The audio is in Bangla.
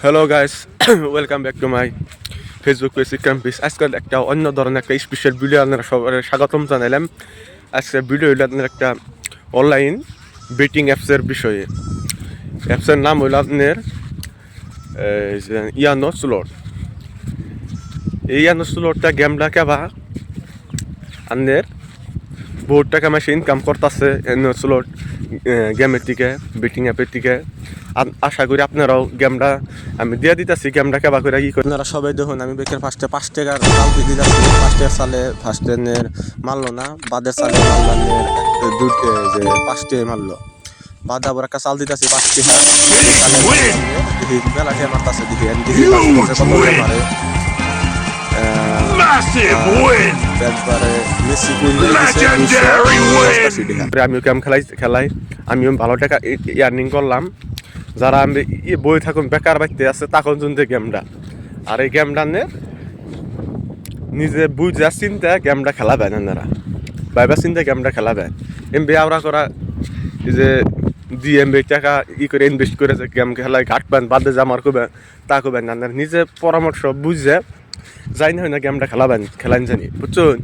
Hello guys, welcome back to my Facebook page ক্যাম্পিস। আজকাল একটা অন্য ধরনের একটা স্পেশাল ভিডিও আপনারা সবার স্বাগতম জানালাম। আজকের ভিডিও হইল আপনার একটা অনলাইন বেটিং অ্যাপসের বিষয়ে। অ্যাপসের নাম হইল আপনার ইয়ানো স্লট। এই ইয়ানো স্লটটা গেমটা কেবা আপনার বহুত টাকা মাসে ইনকাম করতেছে ইয়ানো স্লট গেমের থেকে, বেটিং অ্যাপের থেকে। আশা করি আপনারাও গেমটা আমি দিয়ে দিতেছি গেমটা কেবা করে কি করে আপনারা সবাই দেখুন। আমি বেকের ফার্স্টে 5 টাকার চাল দিয়ে দিতেছি। 5 টাকার চালে ফার্স্টের মারলো না, বাদের চালে মারলানের যে 5 টাকা মারলো। বাদ আবার একটা চাল দিতেছি 5 টাকা দেখি মেলাকে মারতেছে। দেখি কত মারে একবারে মেসি আমিও গেম খেলাই আমিও ভালো টাকা ইয়ার্নিং করলাম। যারা আমি বই থাকুন বেকার বাড়তে আছে তখন শুনতে গেমটা, আর এই গেমটা নিজে বুঝা চিন্তা গেমটা খেলাবেন আপনারা, বাইবা চিন্তা গেমটা খেলাবেন। এমবি আওরা করা যে ডিএমবি টাকা করে ইনভেস্ট করে যে গেম খেলায় ঘাটবেন বাদে জামার করবেন তা করবেন না। নিজে পরামর্শ বুঝে যাই না হয় না গেমটা খেলাবেন, খেলান জানি বুঝছেন।